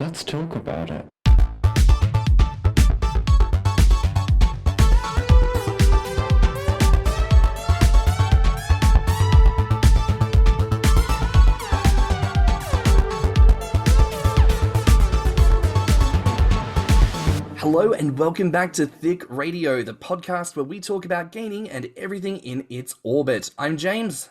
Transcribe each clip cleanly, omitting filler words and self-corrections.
Let's talk about it. Hello and welcome back to Thicc Radio, the podcast where we talk about gaining and everything in its orbit. I'm James.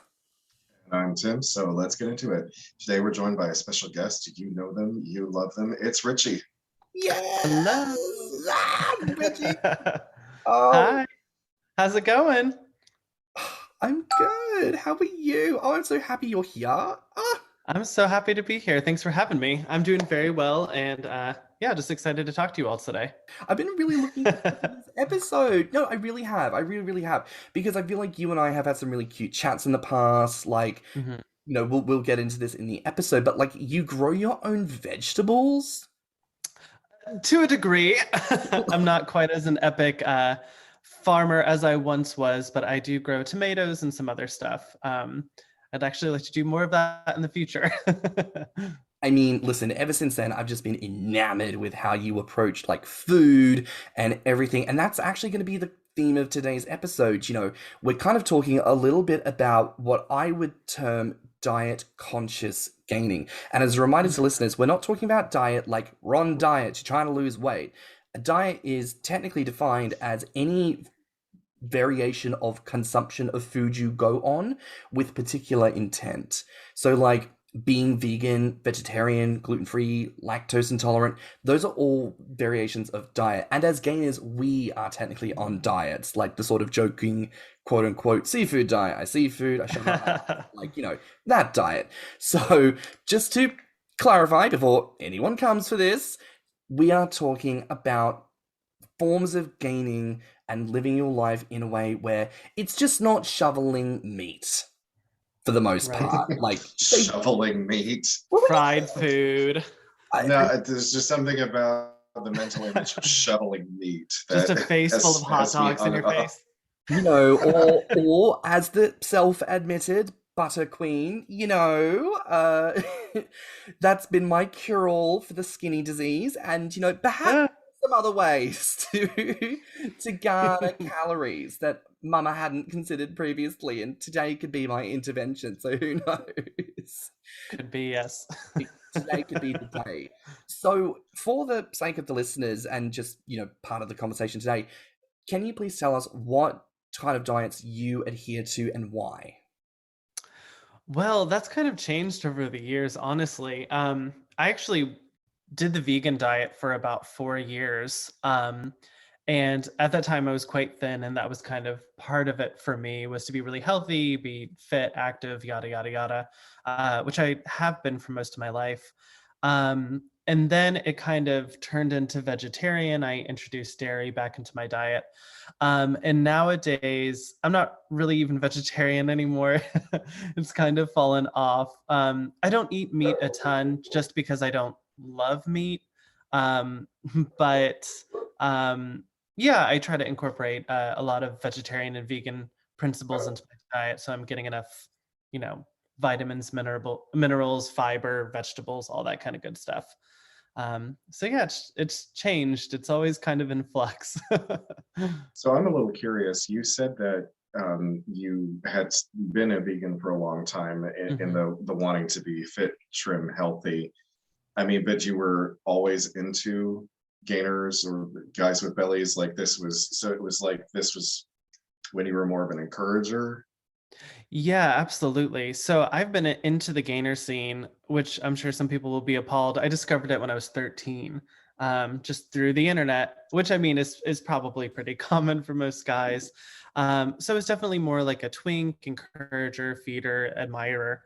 And I'm Tim, so let's get into it. Today we're joined by a special guest. You know them, you love them. It's Richie. Yes! Hello! Richie! Oh. Hi! How's it going? I'm good. How are you? Oh, I'm so happy you're here. Ah. I'm so happy to be here. Thanks for having me. I'm doing very well and just excited to talk to you all today. I've been really looking forward to this episode. No, I really have. I really have. Because I feel like you and I have had some really cute chats in the past. Like, you know, we'll get into this in the episode, but like you grow your own vegetables? To a degree. I'm not quite as an epic farmer as I once was, but I do grow tomatoes and some other stuff. I'd actually like to do more of that in the future. I mean, listen, ever since then, I've just been enamored with how you approached like food and everything. And that's actually going to be the theme of today's episode. You know, we're kind of talking a little bit about what I would term diet conscious gaining. And as a reminder to listeners, we're not talking about diet like we're on diet, you're trying to lose weight. A diet is technically defined as any variation of consumption of food you go on with particular intent. So like being vegan, vegetarian, gluten-free, lactose intolerant, those are all variations of diet. And as gainers, we are technically on diets, like the sort of joking, quote unquote, seafood diet. I see food, I shall not like, you know, that diet. So just to clarify before anyone comes for this, we are talking about forms of gaining and living your life in a way where it's just not shoveling meat for the most part. Like shoveling meat. Fried food. There's just something about the mental image of shoveling meat. Just a face full of hot dogs in your face. You know, or as the self-admitted butter queen, you know, that's been my cure-all for the skinny disease. And, you know, perhaps some other ways to garner calories that mama hadn't considered previously, and today could be my intervention, so who knows? Could be, yes. Today could be the day. So for the sake of the listeners and just, you know, part of the conversation today, can you please tell us what kind of diets you adhere to and why? Well, that's kind of changed over the years, honestly. I actually did the vegan diet for about 4 years. And at that time I was quite thin, and that was kind of part of it for me, was to be really healthy, be fit, active, yada, yada, yada, which I have been for most of my life. And then it kind of turned into vegetarian. I introduced dairy back into my diet. And nowadays, I'm not really even vegetarian anymore. It's kind of fallen off. I don't eat meat a ton just because I don't love meat. Yeah, I try to incorporate a lot of vegetarian and vegan principles into my diet, so I'm getting enough, you know, vitamins, minerals, fiber, vegetables, all that kind of good stuff. So yeah, it's changed. It's always kind of in flux. So I'm a little curious. You said that you had been a vegan for a long time in the wanting to be fit, trim, healthy. I mean, but you were always into gainers or guys with bellies. Like this was when you were more of an encourager. Yeah, absolutely. So I've been into the gainer scene, which I'm sure some people will be appalled. I discovered it when I was 13, just through the internet, which I mean is probably pretty common for most guys. So it's definitely more like a twink, encourager, feeder, admirer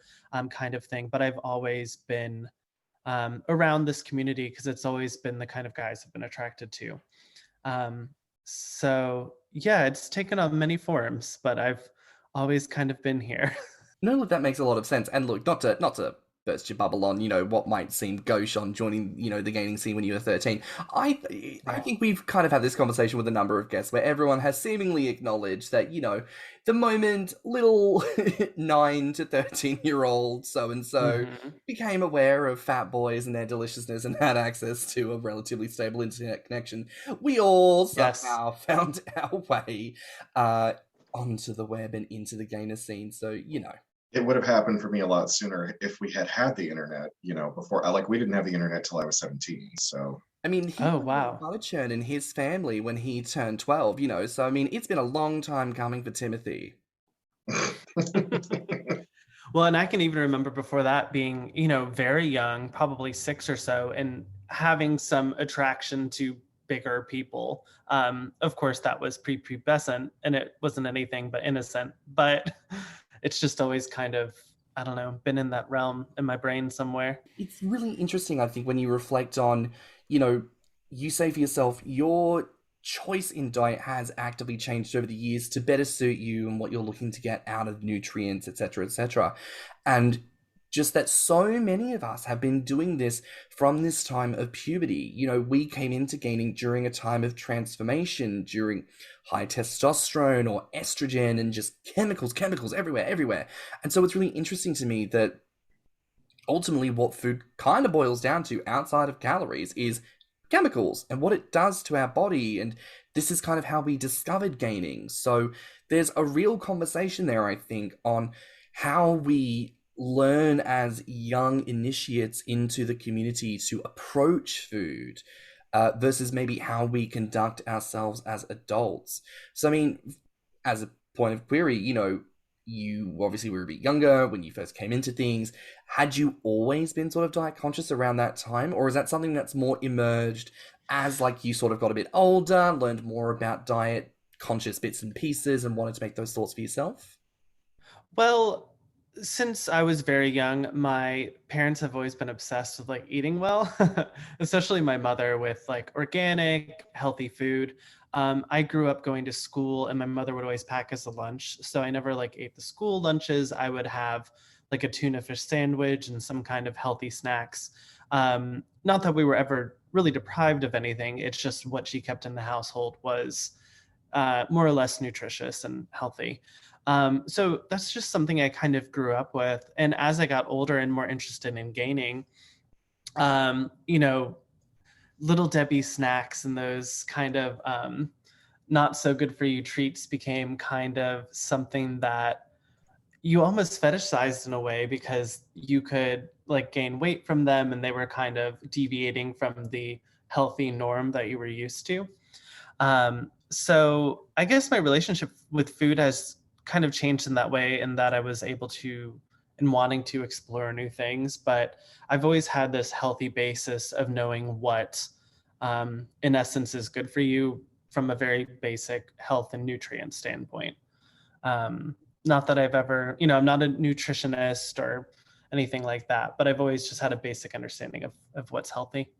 kind of thing. But I've always been around this community because it's always been the kind of guys I've been attracted to. So yeah, it's taken on many forms, but I've always kind of been here. No, look, that makes a lot of sense. And look, not to burst your bubble on, what might seem gauche on joining, the gaming scene when you were 13. I think we've kind of had this conversation with a number of guests where everyone has seemingly acknowledged that, the moment little 9 to 13-year-old so-and-so became aware of fat boys and their deliciousness and had access to a relatively stable internet connection, we all somehow found our way onto the web and into the gamer scene. So, it would have happened for me a lot sooner if we had the internet, before. We didn't have the internet till I was 17. So, I mean, he was a churn in his family when he turned 12, so, I mean, it's been a long time coming for Timothy. Well, and I can even remember before that being, very young, probably 6 or so, and having some attraction to bigger people. Of course, that was prepubescent, and it wasn't anything but innocent, but it's just always kind of, I don't know, been in that realm in my brain somewhere. It's really interesting, I think, when you reflect on, you say for yourself, your choice in diet has actively changed over the years to better suit you and what you're looking to get out of nutrients, etc., etc. And just that so many of us have been doing this from this time of puberty. We came into gaining during a time of transformation, during high testosterone or estrogen and just chemicals everywhere. And so it's really interesting to me that ultimately what food kind of boils down to outside of calories is chemicals and what it does to our body. And this is kind of how we discovered gaining. So there's a real conversation there, I think, on how we learn as young initiates into the community to approach food versus maybe how we conduct ourselves as adults. So, I mean, as a point of query, you obviously were a bit younger when you first came into things. Had you always been sort of diet conscious around that time? Or is that something that's more emerged as you sort of got a bit older, learned more about diet conscious bits and pieces and wanted to make those thoughts for yourself? Well, since I was very young, my parents have always been obsessed with eating well, especially my mother with organic, healthy food. I grew up going to school and my mother would always pack us a lunch. So I never ate the school lunches. I would have a tuna fish sandwich and some kind of healthy snacks. Not that we were ever really deprived of anything. It's just what she kept in the household was more or less nutritious and healthy. So that's just something I kind of grew up with. And as I got older and more interested in gaining, Little Debbie snacks and those kind of not so good for you treats became kind of something that you almost fetishized in a way, because you could gain weight from them and they were kind of deviating from the healthy norm that you were used to. So I guess my relationship with food has kind of changed in that way, in that I was able to and wanting to explore new things, but I've always had this healthy basis of knowing what in essence is good for you from a very basic health and nutrient standpoint. Not that I've ever, I'm not a nutritionist or anything like that, but I've always just had a basic understanding of what's healthy.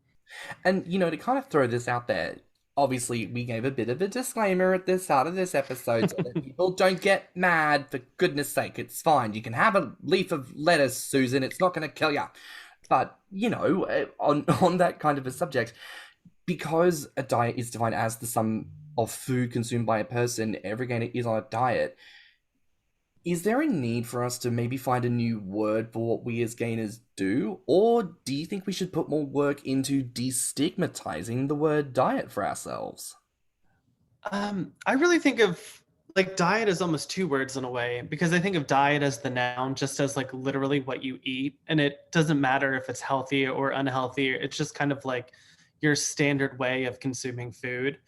And, to kind of throw this out there, obviously, we gave a bit of a disclaimer at the start of this episode so that people don't get mad. For goodness sake, it's fine. You can have a leaf of lettuce, Susan. It's not going to kill you. But, on that kind of a subject, because a diet is defined as the sum of food consumed by a person, every gainer is on a diet. Is there a need for us to maybe find a new word for what we as gainers do? Or do you think we should put more work into destigmatizing the word diet for ourselves? I really think of diet as almost two words in a way, because I think of diet as the noun, just as literally what you eat. And it doesn't matter if it's healthy or unhealthy. It's just kind of your standard way of consuming food.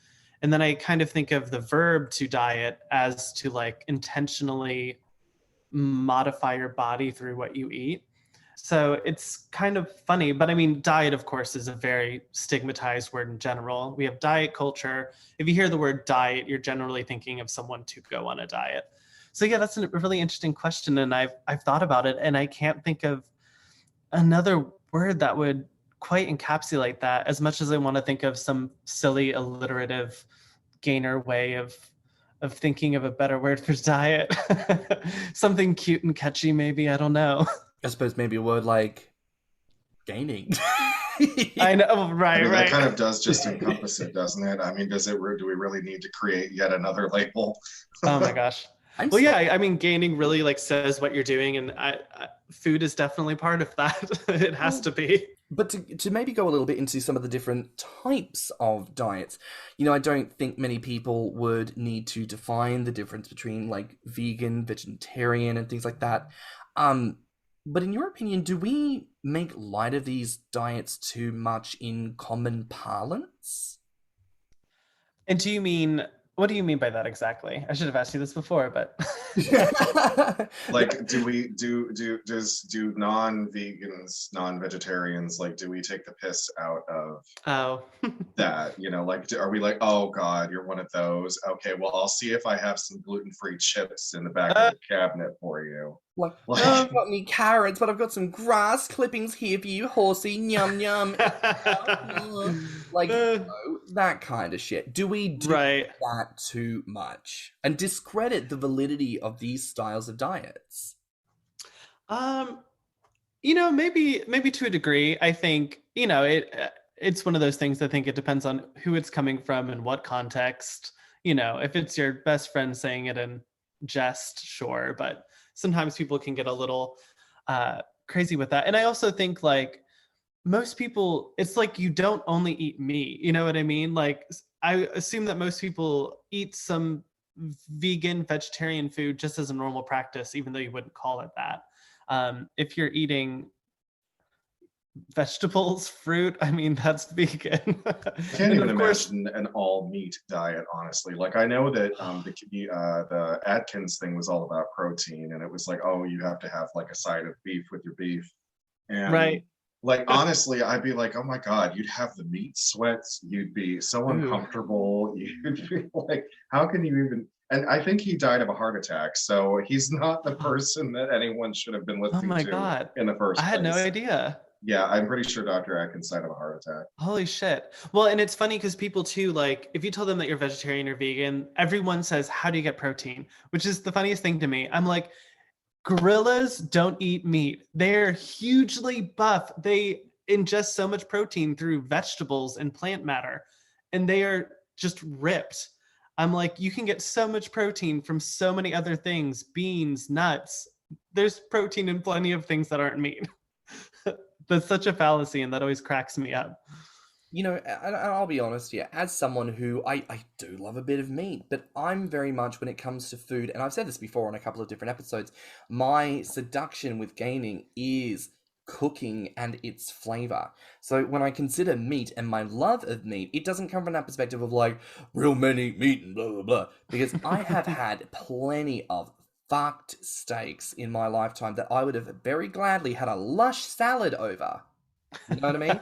And then I kind of think of the verb to diet as to intentionally modify your body through what you eat. So it's kind of funny, but I mean, diet, of course, is a very stigmatized word in general. We have diet culture. If you hear the word diet, you're generally thinking of someone to go on a diet. So yeah, that's a really interesting question. And I've thought about it, and I can't think of another word that would quite encapsulate that, as much as I want to think of some silly alliterative gainer way of thinking of a better word for diet. Something cute and catchy, maybe, I don't know. I suppose maybe a word like gaining. I know, I mean, that right. kind of does just encompass it, doesn't it? I mean, do we really need to create yet another label? Oh my gosh. I'm Well, so yeah, I mean, gaining really like says what you're doing, and food is definitely part of that. It has to be. But to maybe go a little bit into some of the different types of diets, I don't think many people would need to define the difference between like vegan, vegetarian, and things like that. Um, but in your opinion, do we make light of these diets too much in common parlance? And what do you mean by that exactly? I should have asked you this before, but Like, do non-vegans, non-vegetarians, like, do we take the piss out of oh, that? Like, are we like, oh God, you're one of those? Okay, well, I'll see if I have some gluten-free chips in the back of the cabinet for you. Like, Like, oh, I've got any carrots, but I've got some grass clippings here for you, horsey. Yum yum. Like, that kind of shit. Do we do right. that too much and discredit the validity of these styles of diets? Maybe to a degree. I think it's one of those things. I think it depends on who it's coming from and what context. If it's your best friend saying it in jest, sure, but sometimes people can get a little crazy with that. And I also think like most people, it's like you don't only eat meat. You know what I mean? Like I assume that most people eat some vegan, vegetarian food just as a normal practice, even though you wouldn't call it that. If you're eating vegetables, fruit, I mean, that's vegan. I can't even imagine an all meat diet, honestly. Like, I know that the Atkins thing was all about protein, and it was like, oh, you have to have like a side of beef with your beef. And right. like, honestly, I'd be like, oh my God, you'd have the meat sweats, you'd be so uncomfortable. You'd be like, how can you even? And I think he died of a heart attack, so he's not the person that anyone should have been listening to God. in the first place. I had no idea. Yeah, I'm pretty sure Dr. Atkins died of a heart attack. Holy shit. Well, and it's funny because people too, like, if you tell them that you're vegetarian or vegan, everyone says, how do you get protein? Which is the funniest thing to me. I'm like, gorillas don't eat meat. They're hugely buff. They ingest so much protein through vegetables and plant matter, and they are just ripped. I'm like, you can get so much protein from so many other things, beans, nuts. There's protein in plenty of things that aren't meat. That's such a fallacy, and that always cracks me up. And I'll be honest here, as someone who I do love a bit of meat, but I'm very much, when it comes to food, and I've said this before on a couple of different episodes, my seduction with gaining is cooking and its flavor. So when I consider meat and my love of meat, it doesn't come from that perspective of like, real men eat meat and blah, blah, blah. Because I have had plenty of fucked steaks in my lifetime that I would have very gladly had a lush salad over. You know what I mean?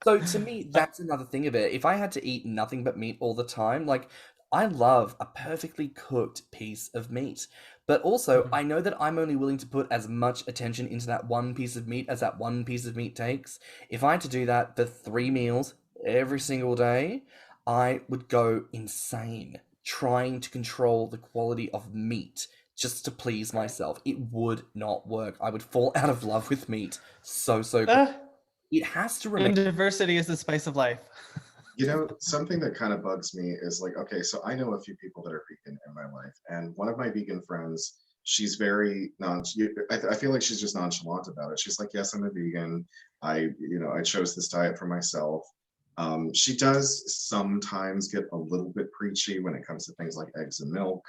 So to me, that's another thing of it. If I had to eat nothing but meat all the time, like, I love a perfectly cooked piece of meat. But also, I know that I'm only willing to put as much attention into that one piece of meat as that one piece of meat takes. If I had to do that for 3 meals every single day, I would go insane trying to control the quality of meat just to please myself. It would not work. I would fall out of love with meat so quickly. It has to remain. And diversity is the spice of life. Something that kind of bugs me is like, okay, so I know a few people that are vegan in my life, and one of my vegan friends, she's very I feel like she's just nonchalant about it. She's like, yes, I'm a vegan. I chose this diet for myself. She does sometimes get a little bit preachy when it comes to things like eggs and milk.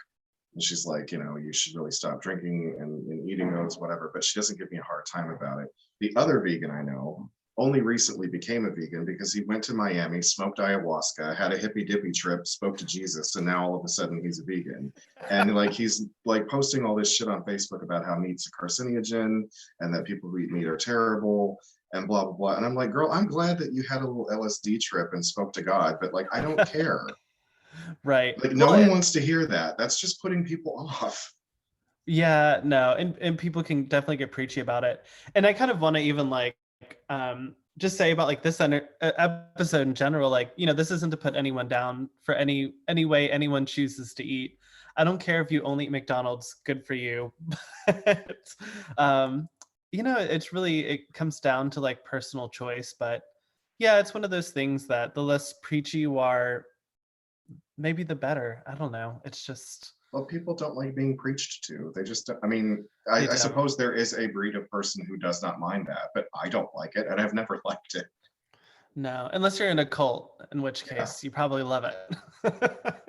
And she's like, you should really stop drinking and eating those, whatever. But she doesn't give me a hard time about it. The other vegan I know only recently became a vegan because he went to Miami, smoked ayahuasca, had a hippy dippy trip, spoke to Jesus, and now all of a sudden he's a vegan. And like, he's like posting all this shit on Facebook about how meat's a carcinogen and that people who eat meat are terrible and blah blah blah. And I'm like, girl, I'm glad that you had a little LSD trip and spoke to God, but like, I don't care. Right. Like, no one wants to hear that. That's just putting people off. Yeah, no, and people can definitely get preachy about it. And I kind of want to even like just say about like this episode in general, like, this isn't to put anyone down for any way anyone chooses to eat. I don't care if you only eat McDonald's, good for you. But it's really, it comes down to like personal choice, but yeah, it's one of those things that the less preachy you are, maybe the better. I don't know. It's just, Well, people don't like being preached to. They just, I mean, they I don't. suppose there is a breed of person who does not mind that, but I don't like it, and I've never liked it. No, unless you're in a cult, in which Yeah. case you probably love it.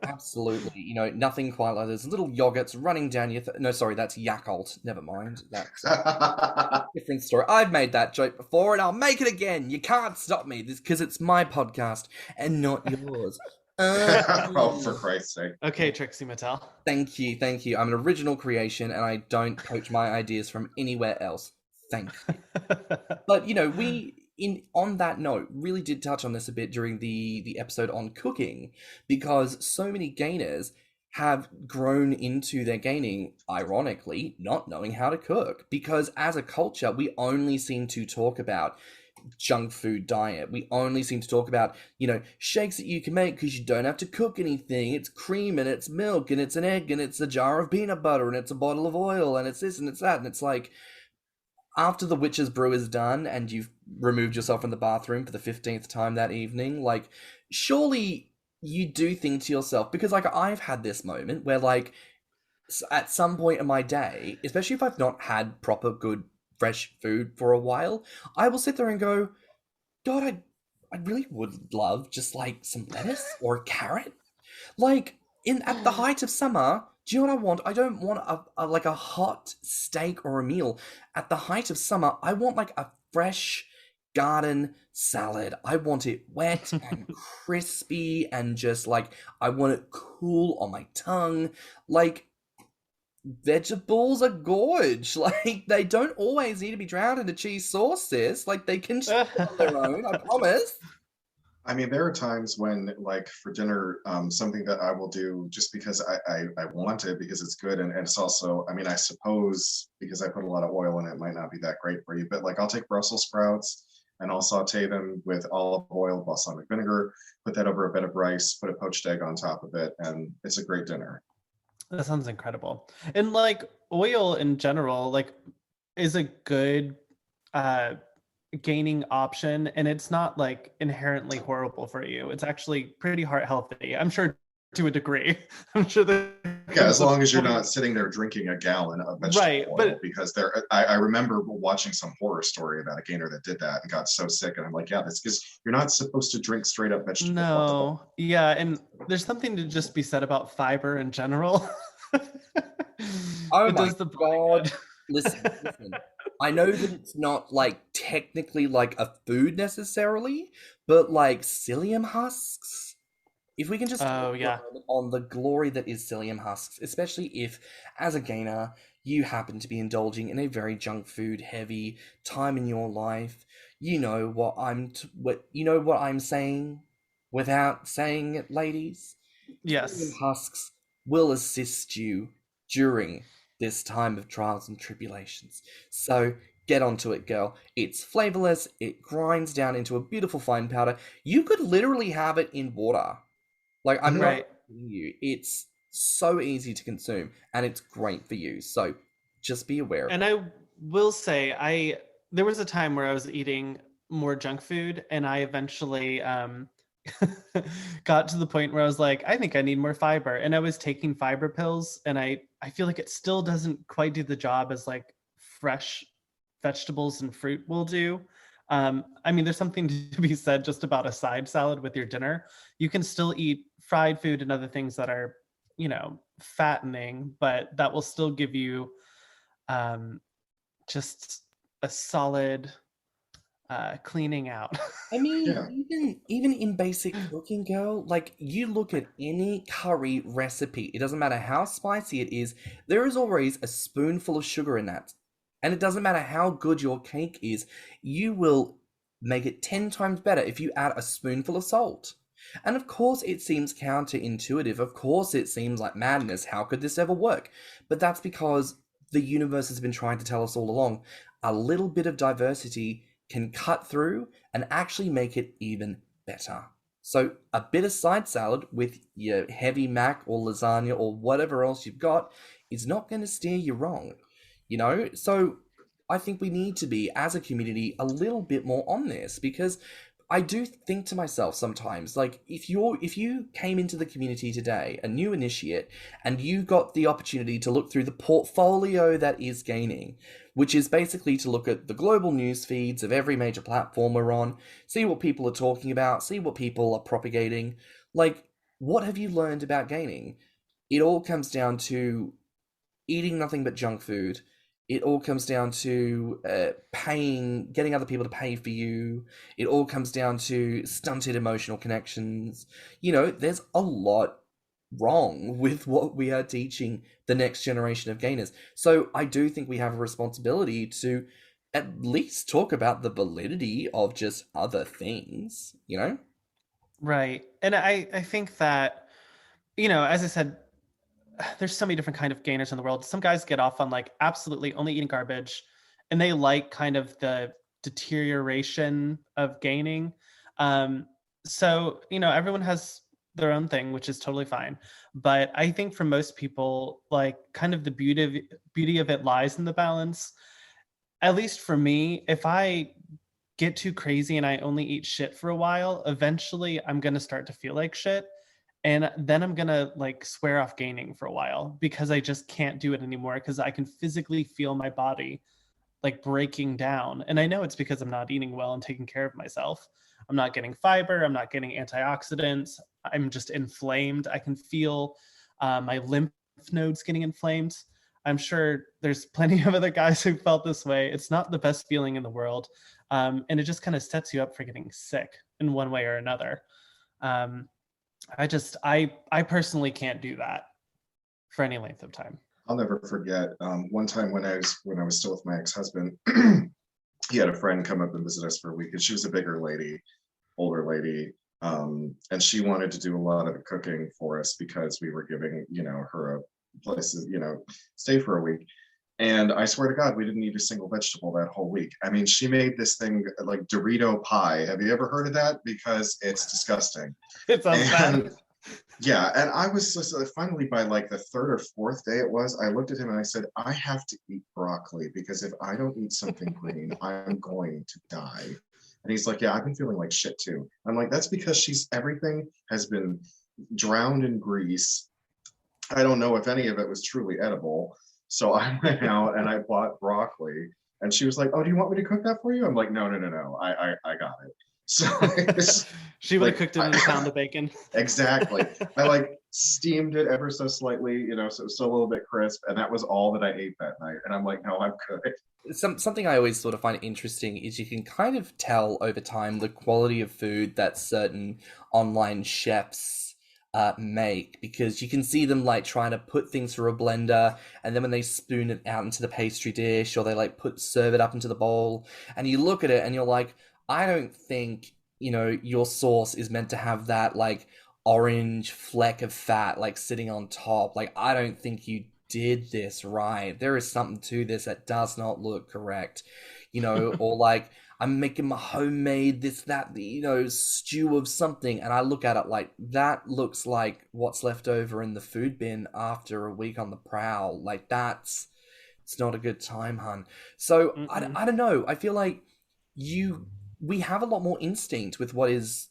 Absolutely. Nothing quite like this. Little yogurts running down your... No, sorry, that's Yakult. Never mind. That's a different story. I've made that joke before, and I'll make it again. You can't stop me, because it's my podcast and not yours. Oh, for Christ's sake. Okay, Trixie Mattel. Thank you, thank you. I'm an original creation, and I don't poach my ideas from anywhere else. Thank you. But we on that note really did touch on this a bit during the episode on cooking, because so many gainers have grown into their gaining, ironically, not knowing how to cook, because as a culture we only seem to talk about junk food diet. We only seem to talk about, shakes that you can make because you don't have to cook anything. It's cream and it's milk and it's an egg and it's a jar of peanut butter and it's a bottle of oil and it's this and it's that. And it's like, after the witch's brew is done and you've removed yourself from the bathroom for the 15th time that evening, like, surely you do think to yourself, because like I've had this moment where like at some point in my day, especially if I've not had proper good fresh food for a while, I will sit there and go, God, I really would love just like some lettuce or a carrot. Like at the height of summer, do you know what I want? I don't want a hot steak or a meal. At the height of summer, I want like a fresh garden salad. I want it wet and crispy and just like, I want it cool on my tongue. Like, vegetables are gorge. Like, they don't always need to be drowned in a cheese sauce, sis. Like, they can just on their own, I promise. I mean, there are times when, like, for dinner, something that I will do just because I want it, because it's good, and it's also, I mean, I suppose because I put a lot of oil in it, it might not be that great for you, but like I'll take Brussels sprouts and I'll saute them with olive oil, balsamic vinegar, put that over a bed of rice, put a poached egg on top of it, and it's a great dinner. That sounds incredible. And like oil in general, like, is a good gaining option, and it's not like inherently horrible for you. It's actually pretty heart healthy, I'm sure, to a degree. I'm sure that, yeah, as long as you're not sitting there drinking a gallon of vegetable oil, because I remember watching some horror story about a gainer that did that and got so sick, and I'm like, yeah, that's because you're not supposed to drink straight up vegetable oil. Yeah, and there's something to just be said about fiber in general. Oh my God. Listen. I know that it's not like technically like a food necessarily, but like psyllium husks. If we can just on the glory that is psyllium husks, especially if as a gainer you happen to be indulging in a very junk food heavy time in your life, you know what I'm saying without saying it, ladies. Yes. Psyllium husks will assist you during this time of trials and tribulations. So get onto it, girl. It's flavorless. It grinds down into a beautiful fine powder. You could literally have it in water. Like, I'm not kidding you. It's so easy to consume, and it's great for you. So just be aware. And I will say, there was a time where I was eating more junk food, and I eventually got to the point where I was like, I think I need more fiber. And I was taking fiber pills, and I feel like it still doesn't quite do the job as like fresh vegetables and fruit will do. I mean, there's something to be said just about a side salad with your dinner. You can still eat fried food and other things that are, fattening, but that will still give you just a solid cleaning out. I mean, even in basic cooking, girl, like, you look at any curry recipe, it doesn't matter how spicy it is, there is always a spoonful of sugar in that. And it doesn't matter how good your cake is, you will make it 10 times better if you add a spoonful of salt. And of course it seems counterintuitive, of course it seems like madness, how could this ever work? But that's because the universe has been trying to tell us all along, a little bit of diversity can cut through and actually make it even better. So a bit of side salad with your heavy mac or lasagna or whatever else you've got is not going to steer you wrong. So I think we need to be, as a community, a little bit more on this, because I do think to myself sometimes, like, if you came into the community today, a new initiate, and you got the opportunity to look through the portfolio that is gaining, which is basically to look at the global news feeds of every major platform we're on, see what people are talking about, see what people are propagating, like, what have you learned about gaining? It all comes down to eating nothing but junk food. It all comes down to getting other people to pay for you. It all comes down to stunted emotional connections. There's a lot wrong with what we are teaching the next generation of gainers. So I do think we have a responsibility to at least talk about the validity of just other things. Right. And I think that, as I said, there's so many different kind of gainers in the world. Some guys get off on like absolutely only eating garbage, and they like kind of the deterioration of gaining. So everyone has their own thing, which is totally fine. But I think for most people, like, kind of the beauty of it lies in the balance. At least for me, if I get too crazy and I only eat shit for a while, eventually I'm going to start to feel like shit. And then I'm going to like swear off gaining for a while, because I just can't do it anymore, because I can physically feel my body like breaking down. And I know it's because I'm not eating well and taking care of myself. I'm not getting fiber. I'm not getting antioxidants. I'm just inflamed. I can feel my lymph nodes getting inflamed. I'm sure there's plenty of other guys who felt this way. It's not the best feeling in the world. And it just kind of sets you up for getting sick in one way or another. I personally can't do that for any length of time. I'll never forget one time when I was still with my ex-husband. He had a friend come up and visit us for a week, and she was a bigger lady, older lady, and she wanted to do a lot of the cooking for us because we were giving her a place to stay for a week. And I swear to God, we didn't eat a single vegetable that whole week. I mean, she made this thing like Dorito pie. Have you ever heard of that? Because it's disgusting. It sounds bad. Yeah, and I was just, finally, by like the third or fourth day I looked at him and I said, I have to eat broccoli, because if I don't eat something green, I'm going to die. And he's like, yeah, I've been feeling like shit too. I'm like, that's because everything has been drowned in grease. I don't know if any of it was truly edible. So I went out and I bought broccoli, and she was like, oh, do you want me to cook that for you? I'm like, no, I got it. So she would have cooked it in a pound of bacon. Exactly. I like steamed it ever so slightly, so it was still a little bit crisp, and that was all that I ate that night. And I'm like, no, I'm good. Something I always sort of find interesting is you can kind of tell over time the quality of food that certain online chefs make, because you can see them like trying to put things through a blender, and then when they spoon it out into the pastry dish, or they like serve it up into the bowl, and you look at it and you're like, I don't think, your sauce is meant to have that like orange fleck of fat like sitting on top. Like, I don't think you did this right. There is something to this that does not look correct, or like, I'm making my homemade that stew of something, and I look at it like, that looks like what's left over in the food bin after a week on the prowl. Like, it's not a good time, hun. So I don't know. I feel like we have a lot more instinct with what is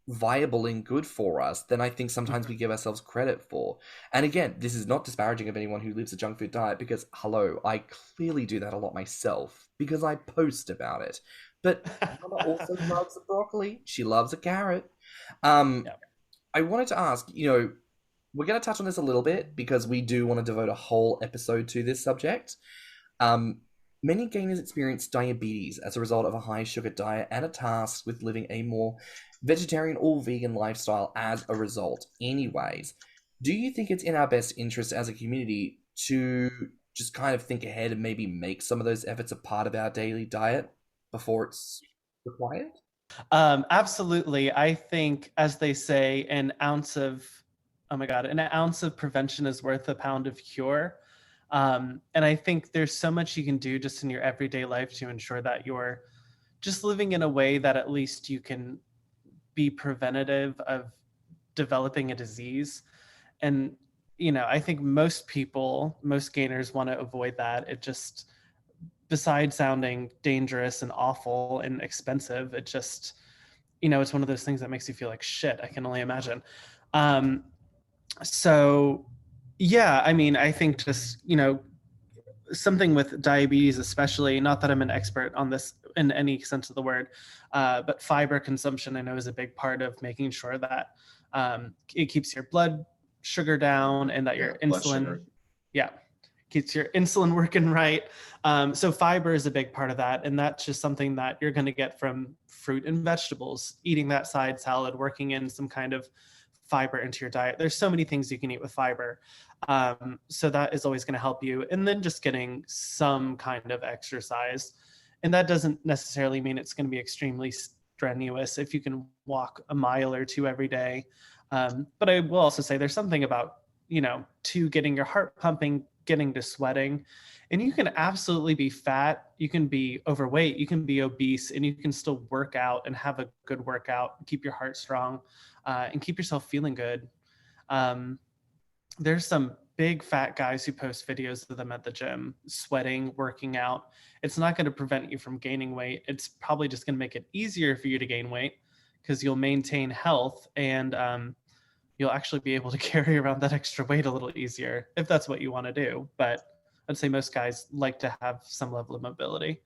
viable and good for us than I think sometimes we give ourselves credit for. And again, this is not disparaging of anyone who lives a junk food diet, because hello, I clearly do that a lot myself because I post about it. But Mama also loves a broccoli. She loves a carrot. I wanted to ask, we're going to touch on this a little bit because we do want to devote a whole episode to this subject. Many gainers experience diabetes as a result of a high sugar diet and are tasked with living a more vegetarian or vegan lifestyle as a result. Anyways, do you think it's in our best interest as a community to just kind of think ahead and maybe make some of those efforts a part of our daily diet before it's required? Absolutely. I think, as they say, an ounce of prevention is worth a pound of cure. And I think there's so much you can do just in your everyday life to ensure that you're just living in a way that at least you can be preventative of developing a disease. And, I think most gainers want to avoid that. besides sounding dangerous and awful and expensive, it just, it's one of those things that makes you feel like shit. I can only imagine. So yeah, I mean, I think just, something with diabetes, especially, not that I'm an expert on this in any sense of the word, but fiber consumption I know is a big part of making sure that it keeps your blood sugar down and that your insulin, keeps your insulin working right. So fiber is a big part of that. And that's just something that you're going to get from fruit and vegetables, eating that side salad, working in some kind of fiber into your diet. There's so many things you can eat with fiber. So that is always going to help you. And then just getting some kind of exercise. And that doesn't necessarily mean it's going to be extremely strenuous if you can walk a mile or two every day. But I will also say there's something about, to getting your heart pumping, getting to sweating. And you can absolutely be fat, you can be overweight, you can be obese, and you can still work out and have a good workout, keep your heart strong, and keep yourself feeling good. There's some big fat guys who post videos of them at the gym, sweating, working out. It's not going to prevent you from gaining weight. It's probably just going to make it easier for you to gain weight because you'll maintain health and you'll actually be able to carry around that extra weight a little easier if that's what you want to do. But I'd say most guys like to have some level of mobility.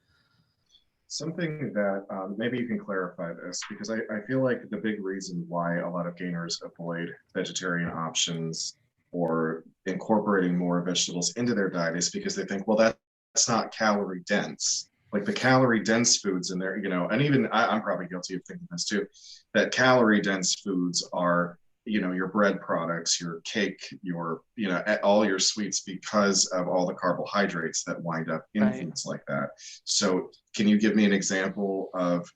Something that maybe you can clarify this, because I feel like the big reason why a lot of gainers avoid vegetarian options or incorporating more vegetables into their diet is because they think, well, that's not calorie dense. Like the calorie dense foods in there, and even I'm probably guilty of thinking this too, that calorie dense foods are, your bread products, your cake, your, all your sweets, because of all the carbohydrates that wind up in foods like that. So can you give me an example of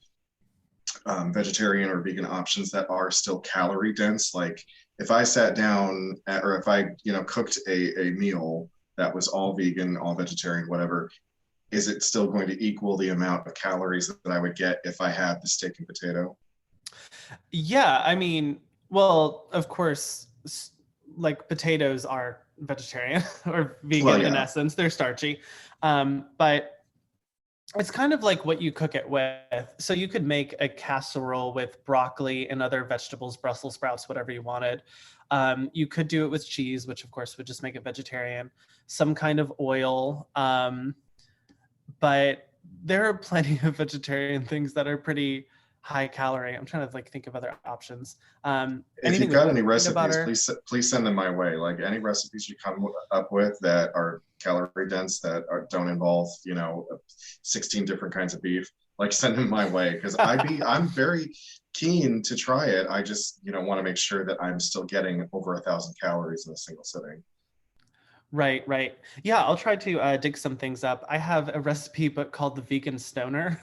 vegetarian or vegan options that are still calorie dense? Like if I sat down or if I, cooked a meal that was all vegan, all vegetarian, whatever, is it still going to equal the amount of calories that I would get if I had the steak and potato? Yeah, I mean, well, of course, like potatoes are vegetarian or vegan in essence. They're starchy. But it's kind of like what you cook it with. So you could make a casserole with broccoli and other vegetables, Brussels sprouts, whatever you wanted. You could do it with cheese, which of course would just make it vegetarian. Some kind of oil. But there are plenty of vegetarian things that are pretty high calorie. I'm trying to think of other options. If you've got any recipes, please send them my way. Like any recipes you come up with that are calorie dense, that don't involve 16 different kinds of beef, send them my way, because I'm very keen to try it. I just want to make sure that I'm still getting over 1,000 calories in a single sitting. Right. Yeah, I'll try to dig some things up. I have a recipe book called The Vegan Stoner.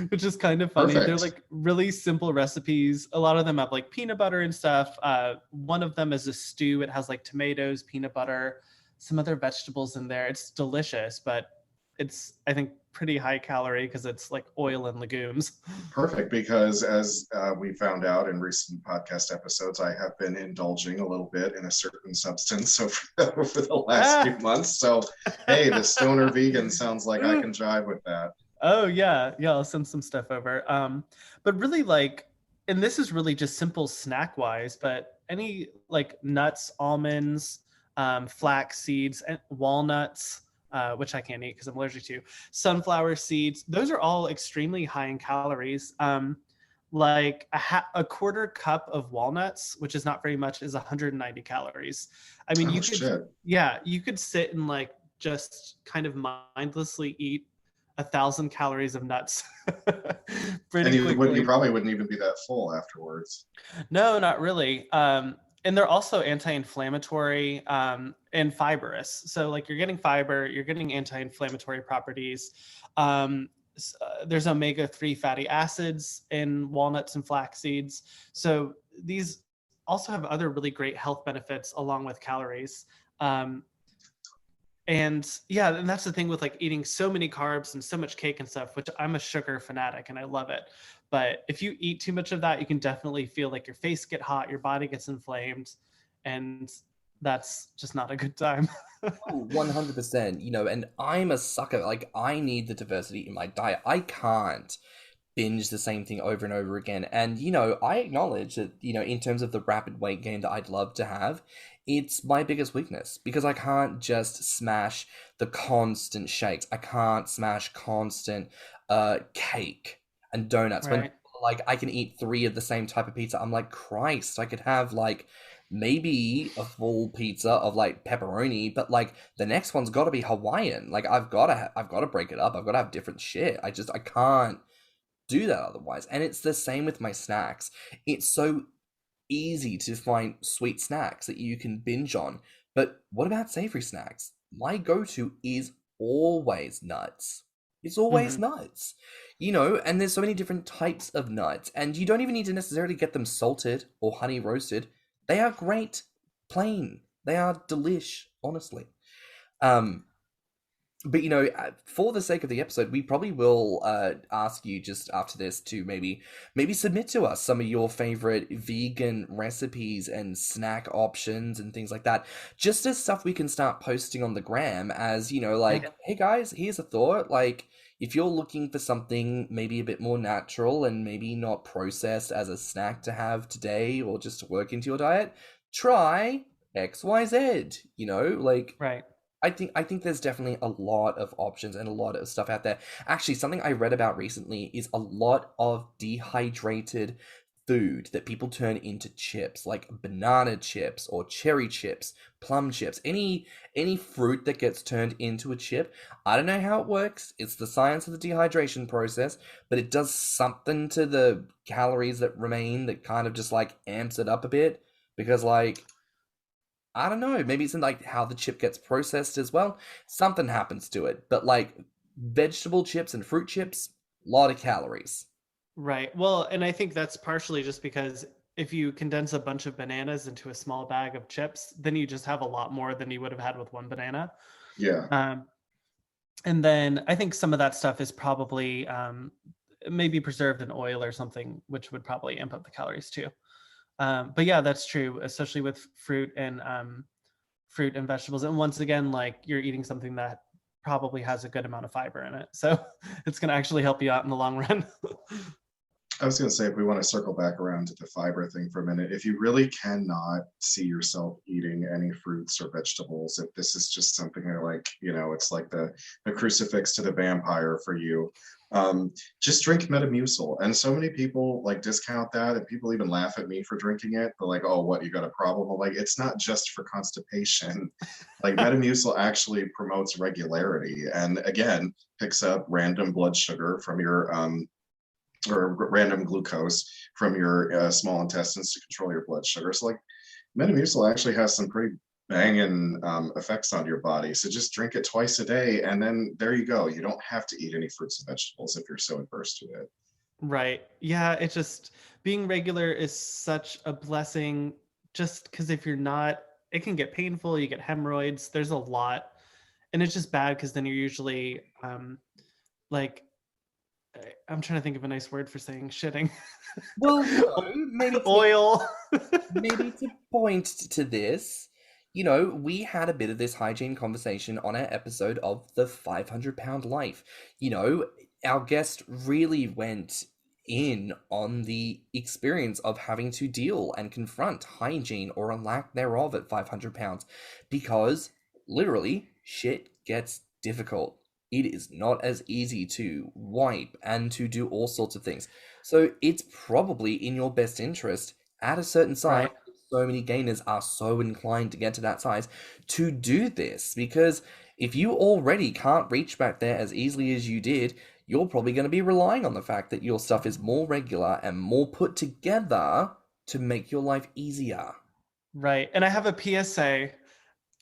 Which is kind of funny. Perfect. They're really simple recipes. A lot of them have peanut butter and stuff. One of them is a stew. It has tomatoes, peanut butter, some other vegetables in there. It's delicious, but it's, I think, pretty high calorie because it's oil and legumes. Perfect, because as we found out in recent podcast episodes, I have been indulging a little bit in a certain substance over the last few months. So, hey, the stoner vegan sounds like I can jive with that. Oh yeah, I'll send some stuff over. But really and this is really just simple snack wise, but any nuts, almonds, flax seeds, and walnuts, which I can't eat because I'm allergic to, sunflower seeds, those are all extremely high in calories. A quarter cup of walnuts, which is not very much, is 190 calories. I mean, you could sit and just kind of mindlessly eat 1,000 calories of nuts. And you probably wouldn't even be that full afterwards. No, not really. And they're also anti-inflammatory and fibrous. So you're getting fiber, you're getting anti-inflammatory properties. There's omega-3 fatty acids in walnuts and flax seeds. So these also have other really great health benefits along with calories. And that's the thing with eating so many carbs and so much cake and stuff, which I'm a sugar fanatic and I love it. But if you eat too much of that, you can definitely feel your face get hot, your body gets inflamed. And that's just not a good time. Oh, 100%, and I'm a sucker. Like, I need the diversity in my diet. I can't binge the same thing over and over again. And, I acknowledge that, in terms of the rapid weight gain that I'd love to have, it's my biggest weakness because I can't just smash the constant shakes. I can't smash constant cake and donuts. When Right. like I can eat 3 of the same type of pizza, I'm like, Christ, I could have like maybe a full pizza of like pepperoni, but like the next one's got to be Hawaiian. Like I've got to break it up. I've got to have different shit. I can't do that otherwise. And it's the same with my snacks. It's so easy to find sweet snacks that you can binge on. But what about savory snacks? My go-to is always nuts. It's always Hmm. nuts. And there's so many different types of nuts, and you don't even need to necessarily get them salted or honey roasted. They are great plain. They are delish, honestly. Um, but for the sake of the episode, we probably will ask you just after this to maybe submit to us some of your favorite vegan recipes and snack options and things like that, just as stuff we can start posting on the gram as like, Yeah. hey guys, here's a thought. Like, if you're looking for something maybe a bit more natural and maybe not processed as a snack to have today or just to work into your diet, try XYZ. Like, Right. I think there's definitely a lot of options and a lot of stuff out there. Actually, something I read about recently is a lot of dehydrated food that people turn into chips, like banana chips or cherry chips, plum chips, any fruit that gets turned into a chip. I don't know how it works. It's the science of the dehydration process, but it does something to the calories that remain that kind of just like amps it up a bit because like I don't know. Maybe it's in like how the chip gets processed as well. Something happens to it. But like vegetable chips and fruit chips, a lot of calories. Right. Well, and I think that's partially just because if you condense a bunch of bananas into a small bag of chips, then you just have a lot more than you would have had with one banana. Yeah. Um, and then I think some of that stuff is probably maybe preserved in oil or something, which would probably amp up the calories too. But yeah, that's true, especially with fruit and vegetables. And once again, like you're eating something that probably has a good amount of fiber in it, so it's going to actually help you out in the long run. I was going to say, if we want to circle back around to the fiber thing for a minute, if you really cannot see yourself eating any fruits or vegetables, if this is just something that like, it's like the crucifix to the vampire for you, just drink Metamucil. And so many people like discount that, and people even laugh at me for drinking it. They're like, oh, what, you got a problem? I'm like, it's not just for constipation. Like Metamucil actually promotes regularity and again, picks up random blood sugar from your or random glucose from your small intestines to control your blood sugar. So like Metamucil actually has some pretty banging effects on your body. So just drink it twice a day, and then there you go. You don't have to eat any fruits and vegetables if you're so adverse to it. Right. Yeah, it's just being regular is such a blessing just because if you're not, it can get painful, you get hemorrhoids, there's a lot. And it's just bad because then you're usually like I'm trying to think of a nice word for saying shitting. Well, maybe Oil. maybe to point to this, we had a bit of this hygiene conversation on our episode of the 500-pound life. Our guest really went in on the experience of having to deal and confront hygiene or a lack thereof at 500 pounds because literally shit gets difficult. It is not as easy to wipe and to do all sorts of things. So it's probably in your best interest at a certain size. Right. So many gainers are so inclined to get to that size to do this because if you already can't reach back there as easily as you did, you're probably going to be relying on the fact that your stuff is more regular and more put together to make your life easier. Right. And I have a PSA.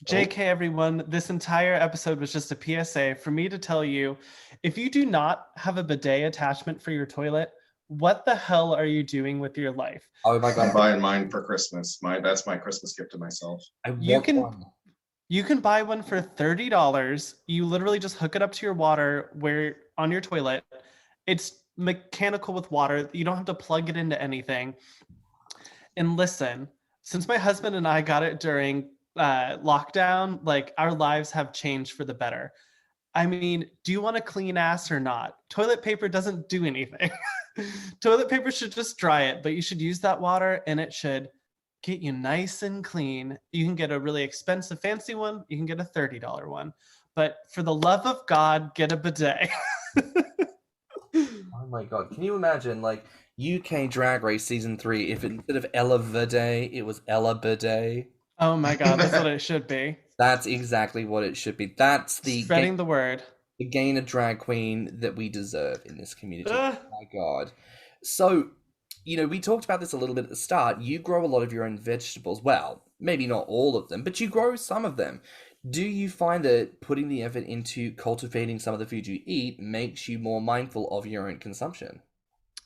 JK, everyone, this entire episode was just a PSA for me to tell you, if you do not have a bidet attachment for your toilet, what the hell are you doing with your life? Oh my I'm god, buying mine for Christmas. That's my Christmas gift to myself. I You want can one. you can buy one for $30. You literally just hook it up to your water where on your toilet. It's mechanical with water. You don't have to plug it into anything. And listen, since my husband and I got it during lockdown, like our lives have changed for the better. I mean, do you want a clean ass or not? Toilet paper doesn't do anything. Toilet paper should just dry it, but you should use that water and it should get you nice and clean. You can get a really expensive, fancy one. You can get a $30 one. But for the love of God, get a bidet. Oh my God. Can you imagine, like, UK Drag Race Season 3, if instead of Ella Bidet, it was Ella Bidet? Oh my God, that's what it should be. That's exactly what it should be. That's the Spreading the word. the gainer drag queen that we deserve in this community. Oh my God. So, we talked about this a little bit at the start. You grow a lot of your own vegetables. Well, maybe not all of them, but you grow some of them. Do you find that putting the effort into cultivating some of the food you eat makes you more mindful of your own consumption?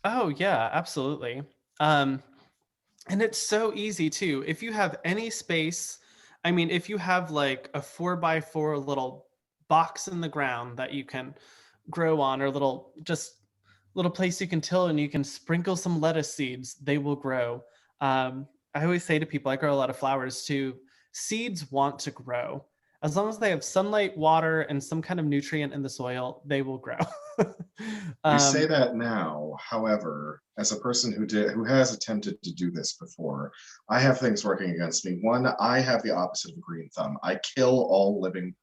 Oh yeah, absolutely. And it's so easy too. If you have any space, I mean, if you have like a 4x4 little box in the ground that you can grow on, or little place you can till and you can sprinkle some lettuce seeds, they will grow. I always say to people, I grow a lot of flowers too. Seeds want to grow. As long as they have sunlight, water, and some kind of nutrient in the soil, they will grow. You say that now. However, as a person who has attempted to do this before, I have things working against me. One, I have the opposite of a green thumb. I kill all living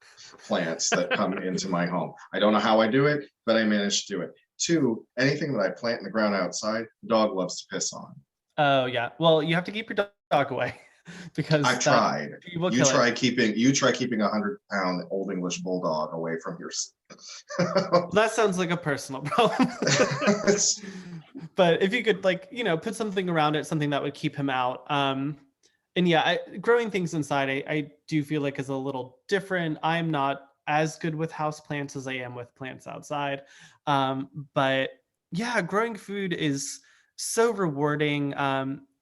plants that come into my home. I don't know how I do it, but I manage to do it. Two, anything that I plant in the ground outside, the dog loves to piss on. Oh yeah. Well, you have to keep your dog away. Because I've tried. You try keeping a 100-pound Old English bulldog away from your. That sounds like a personal problem. But if you could, put something around it, something that would keep him out. And yeah, growing things inside, I do feel like is a little different. I'm not as good with house plants as I am with plants outside. But yeah, growing food is so rewarding.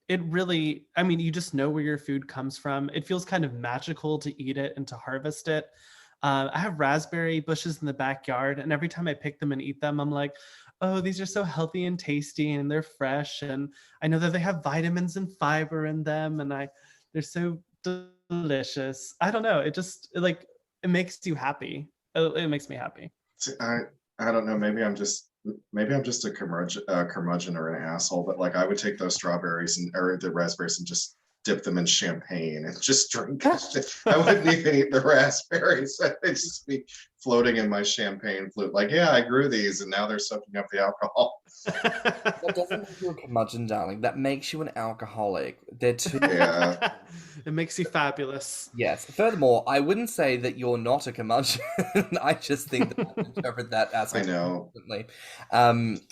It really, I mean, you just know where your food comes from. It feels kind of magical to eat it and to harvest it. I have raspberry bushes in the backyard, and every time I pick them and eat them, I'm like, oh, these are so healthy and tasty, and they're fresh, and I know that they have vitamins and fiber in them, and they're so delicious. I don't know. It makes you happy. It makes me happy. I don't know. Maybe I'm just a curmudgeon or an asshole, but I would take those strawberries or the raspberries and just dip them in champagne and just drink it. I wouldn't even eat the raspberries. They'd just be floating in my champagne flute. Yeah, I grew these and now they're soaking up the alcohol. That doesn't make you a curmudgeon, darling. That makes you an alcoholic. They're too. Yeah. It makes you fabulous. Yes. Furthermore, I wouldn't say that you're not a curmudgeon. I just think that I interpret that as I know. Differently.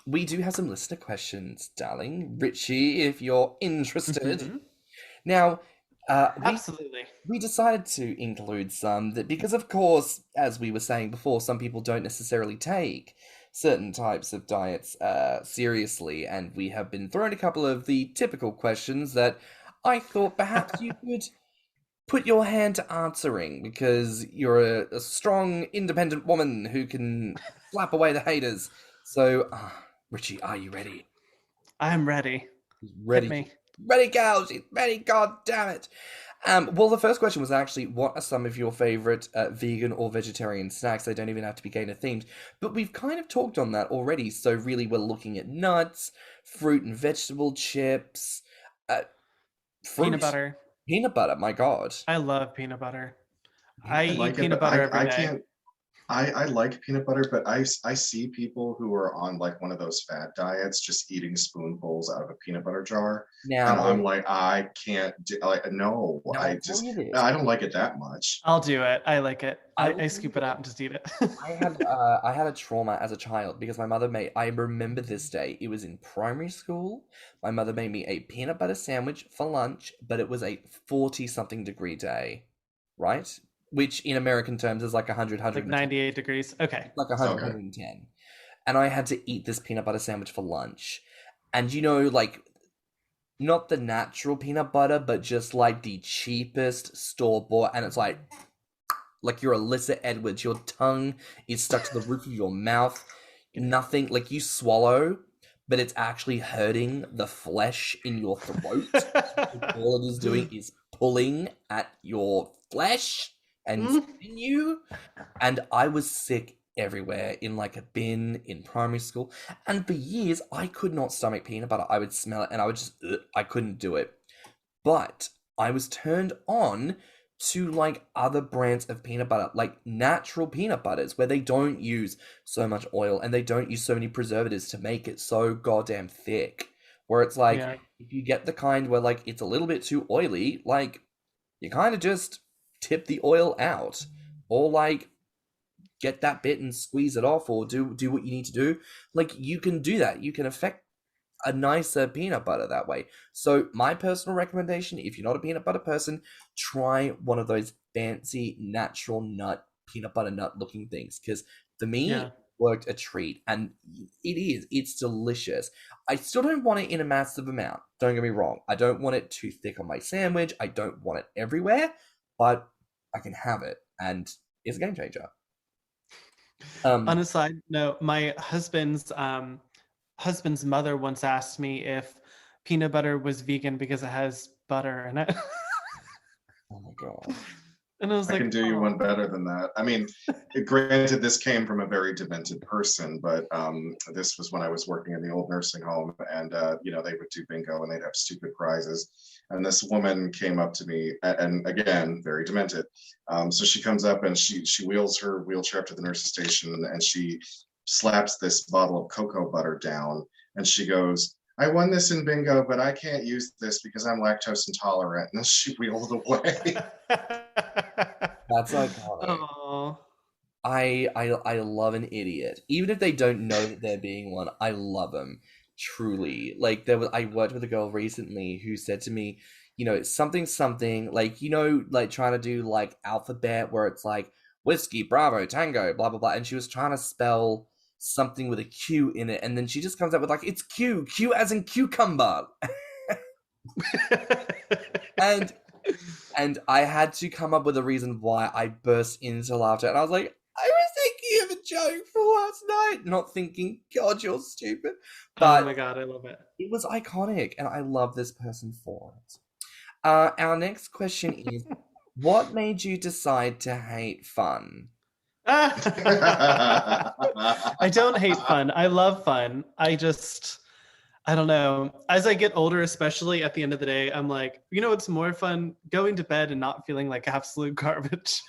We do have some listener questions, darling. Richie, if you're interested. Mm-hmm. Now, absolutely. We decided to include some that because, of course, as we were saying before, some people don't necessarily take certain types of diets seriously, and we have been thrown a couple of the typical questions that I thought perhaps you could put your hand to answering because you're a strong, independent woman who can slap away the haters. So, Richie, are you ready? I'm ready. Ready. Hit me. Ready, gal. She's ready. God damn it. Well, the first question was actually, what are some of your favorite vegan or vegetarian snacks? They don't even have to be gainer themed, but we've kind of talked on that already. So really, we're looking at nuts, fruit and vegetable chips, fruit. Peanut butter. My God, I love peanut butter. I eat peanut butter every day. I like peanut butter, but I see people who are on one of those fat diets just eating spoonfuls out of a peanut butter jar. Now, and I'm like, I can't do no, I don't like it that much. I'll do it. I like it. I scoop it out and just eat it. I had a trauma as a child because my mother I remember this day, it was in primary school. My mother made me a peanut butter sandwich for lunch, but it was a 40-something degree day, right? Which in American terms is 100, 98 degrees. Okay. 110. And I had to eat this peanut butter sandwich for lunch. And not the natural peanut butter, but just the cheapest store-bought. And it's like you're Alyssa Edwards. Your tongue is stuck to the roof of your mouth. Nothing, you swallow, but it's actually hurting the flesh in your throat. All it is doing is pulling at your flesh and sinew. And I was sick everywhere, in like a bin in primary school. And for years, I could not stomach peanut butter. I would smell it and I would just, I couldn't do it. But I was turned on to like other brands of peanut butter, like natural peanut butters, where they don't use so much oil and they don't use so many preservatives to make it so goddamn thick. Where it's like, if you get the kind where like it's a little bit too oily, like you kind of just tip the oil out, or like get that bit and squeeze it off, or do what you need to do. Like you can do that. You can affect a nicer peanut butter that way. So my personal recommendation, if you're not a peanut butter person, try one of those fancy natural nut peanut butter nut looking things, because for me it worked a treat, and it's delicious. I still don't want it in a massive amount, don't get me wrong. I don't want it too thick on my sandwich. I don't want it everywhere, but I can have it, and it's a game changer. On a side note, my husband's mother once asked me if peanut butter was vegan because it has butter in it. Oh my god. And I was like, I can do you one better than that. I mean, granted, this came from a very demented person, but this was when I was working in the old nursing home, and you know, they would do bingo and they'd have stupid prizes. And this woman came up to me, and again, very demented. So she comes up and she wheels her wheelchair up to the nurse's station, and she slaps this bottle of cocoa butter down, and she goes, "I won this in bingo, but I can't use this because I'm lactose intolerant." And she wheeled away. That's iconic. Oh. I love an idiot. Even if they don't know that they're being one, I love them. Truly. Like I worked with a girl recently who said to me, you know, something, like, you know, like trying to do like alphabet where it's like whiskey, bravo, tango, blah, blah, blah. And she was trying to spell something with a Q in it. And then she just comes up with like, it's Q as in cucumber. And I had to come up with a reason why I burst into laughter. And I was like, I was thinking of a joke for last night, not thinking, God, you're stupid. But oh my God, I love it. It was iconic, and I love this person for it. Our next question is, what made you decide to hate fun? I don't hate fun. I love fun. I don't know. As I get older, especially at the end of the day, I'm like, you know, it's more fun going to bed and not feeling like absolute garbage.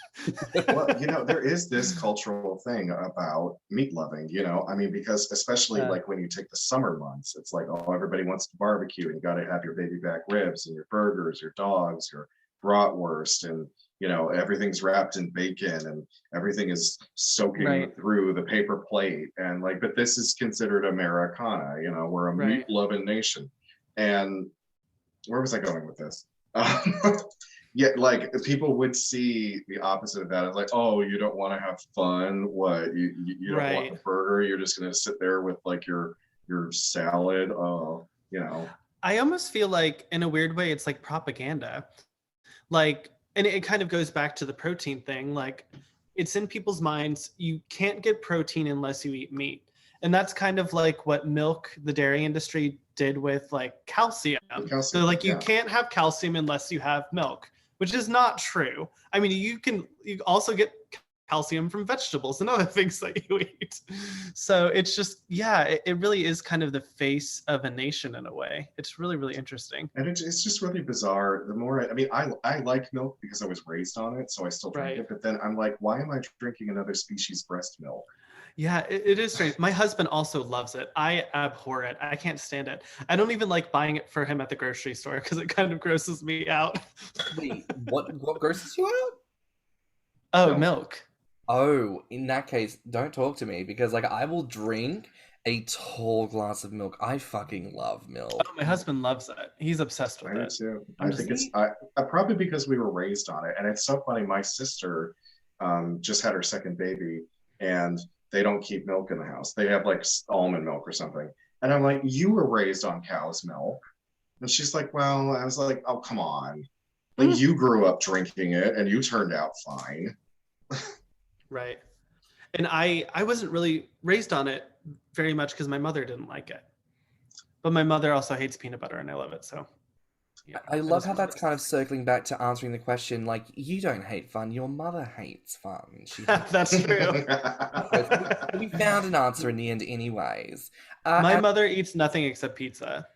Well, you know, there is this cultural thing about meat loving, you know, I mean, because especially like when you take the summer months, it's like, oh, everybody wants to barbecue and you got to have your baby back ribs and your burgers, your dogs, your bratwurst, and you know, everything's wrapped in bacon and everything is soaking through the paper plate. And like, but this is considered Americana, you know, we're a meat loving nation. And where was I going with this? Yeah, like people would see the opposite of that. It's like, oh, you don't want to have fun? What? You don't want the burger? You're just gonna sit there with like your salad? Oh, you know. I almost feel like, in a weird way, it's like propaganda. Like, and it kind of goes back to the protein thing. Like, it's in people's minds, you can't get protein unless you eat meat. And that's kind of like what milk, the dairy industry, did with like calcium. So like you can't have calcium unless you have milk, which is not true. I mean, you also get calcium from vegetables and other things that you eat. So it's just, it really is kind of the face of a nation in a way. It's really, really interesting. And it's just really bizarre. The more, I like milk because I was raised on it, so I still drink it. But then I'm like, why am I drinking another species breast milk? Yeah, it is strange. My husband also loves it. I abhor it. I can't stand it. I don't even like buying it for him at the grocery store because it kind of grosses me out. Wait, what grosses you out? Oh, milk. Oh, in that case, don't talk to me, because like I will drink a tall glass of milk. I fucking love milk. Oh, my husband loves it. He's obsessed with it. Too. I think it's probably because we were raised on it. And it's so funny. My sister just had her second baby, and they don't keep milk in the house. They have like almond milk or something. And I'm like, you were raised on cow's milk. And she's like, well, I was like, oh, come on. Like you grew up drinking it and you turned out fine. Right. And I wasn't really raised on it very much because my mother didn't like it. But my mother also hates peanut butter and I love it. So Yeah, I it love is how one of that's those kind of things. circling back to answering the question, like, you don't hate fun, your mother hates fun. She hates That's true. it. So we found an answer in the end anyways. My And mother eats nothing except pizza.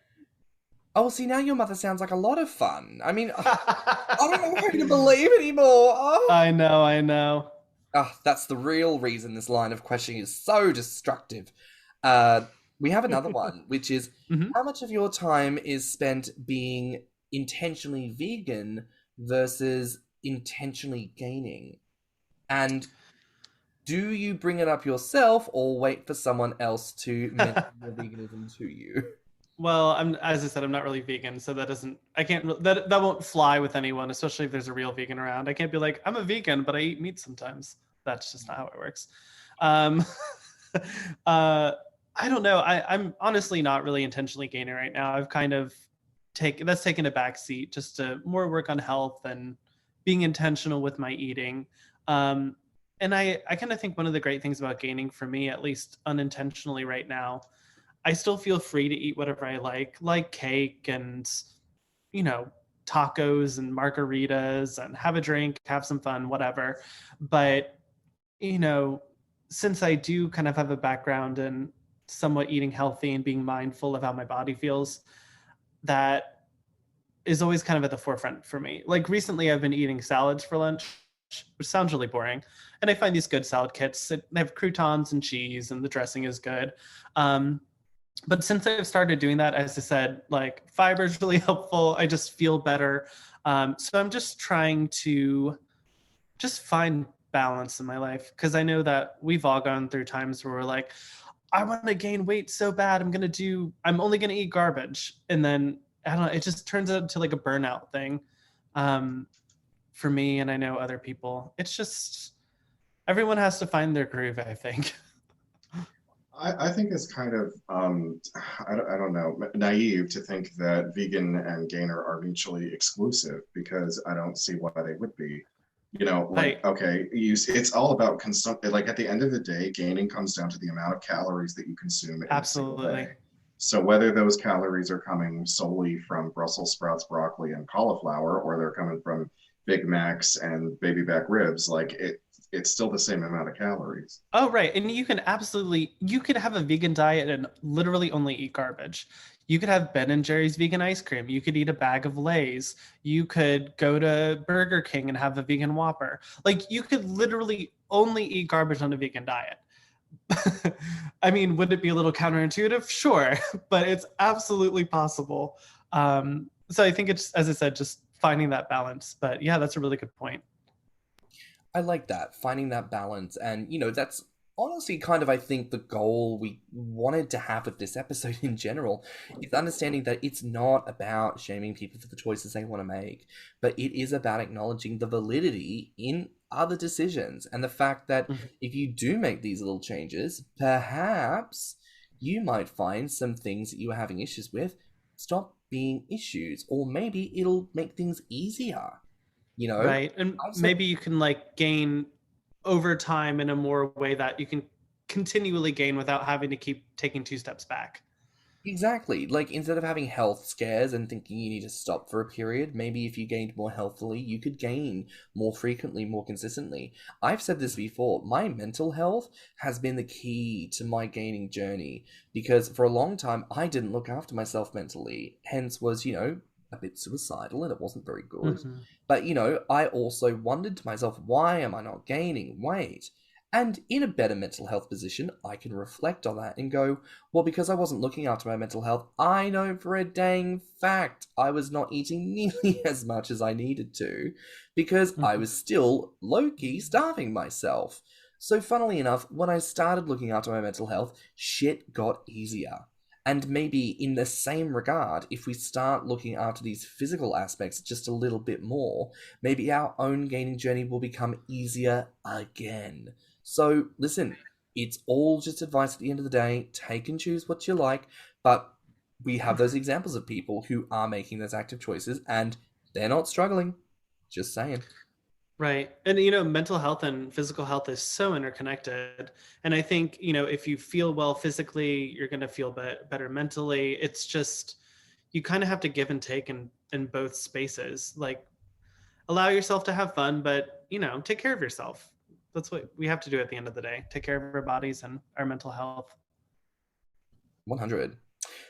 oh, see, now your mother sounds like a lot of fun. I mean, I don't know who to believe anymore. Oh. I know, I know. Ah, that's the real reason this line of questioning is so destructive. Uh, we have another one, which is Mhm. how much of your time is spent being intentionally vegan versus intentionally gaining? And do you bring it up yourself or wait for someone else to mention your veganism to you? Well, as I said, I'm not really vegan, so that doesn't. I can't. That won't fly with anyone, especially if there's a real vegan around. I can't be like, I'm a vegan, but I eat meat sometimes. That's just not how it works. Um, I don't know. I'm honestly not really intentionally gaining right now. I've kind of taken a back seat just to more work on health and being intentional with my eating. Um, and I kind of think one of the great things about gaining for me, at least unintentionally right now, I still feel free to eat whatever I like cake and, you know, tacos and margaritas and have a drink, have some fun, whatever. But, you know, since I do kind of have a background in somewhat eating healthy and being mindful of how my body feels, that is always kind of at the forefront for me. Like recently, I've been eating salads for lunch, which sounds really boring. And I find these good salad kits. They have croutons and cheese, and the dressing is good. But since I've started doing that, as I said, like fiber is really helpful. I just feel better. So I'm just trying to just find balance in my life because I know that we've all gone through times where we're like, I want to gain weight so bad. I'm only going to eat garbage. And then I don't know, it just turns out to like a burnout thing for me. And I know other people. It's just, everyone has to find their groove, I think. I think it's kind of I don't know, naive to think that vegan and gainer are mutually exclusive because I don't see why they would be. You know, like Right. okay, it's all about consumption. Like at the end of the day, gaining comes down to the amount of calories that you consume in a single day. Absolutely. So whether those calories are coming solely from Brussels sprouts, broccoli, and cauliflower, or they're coming from Big Macs and baby back ribs, like it's still the same amount of calories. Oh, right. And you could have a vegan diet and literally only eat garbage. You could have Ben and Jerry's vegan ice cream. You could eat a bag of Lay's. You could go to Burger King and have a vegan Whopper. Like you could literally only eat garbage on a vegan diet. I mean, would it be a little counterintuitive? Sure, but it's absolutely possible. So I think it's, as I said, just finding that balance. But yeah, that's a really good point. I like that, finding that balance. And, that's honestly kind of, I think, the goal we wanted to have with this episode in general is understanding that it's not about shaming people for the choices they want to make, but it is about acknowledging the validity in other decisions and the fact that Mhm. if you do make these little changes, perhaps you might find some things that you were having issues with stop being issues, or maybe it'll make things easier. You know, Right. And I've said maybe you can like gain over time in a more way that you can continually gain without having to keep taking two steps back. exactly. Like, instead of having health scares and thinking you need to stop for a period, maybe if you gained more healthily, you could gain more frequently, more consistently. I've said this before. My mental health has been the key to my gaining journey because for a long time I didn't look after myself mentally, hence was, a bit suicidal and it wasn't very good. Mhm. But, I also wondered to myself, why am I not gaining weight? And in a better mental health position, I can reflect on that and go, well, because I wasn't looking after my mental health, I know for a dang fact I was not eating nearly as much as I needed to because I Mhm. was still low-key starving myself. So funnily enough, when I started looking after my mental health, shit got easier. And maybe in the same regard, if we start looking after these physical aspects just a little bit more, maybe our own gaining journey will become easier again. So, listen, it's all just advice at the end of the day. Take and choose what you like, but we have those examples of people who are making those active choices and they're not struggling. Just saying. Right. And, mental health and physical health is so interconnected. And I think, if you feel well physically, you're going to feel better mentally. It's just, you kind of have to give and take in both spaces. Like, allow yourself to have fun, but take care of yourself. That's what we have to do at the end of the day. Take care of our bodies and our mental health. 100.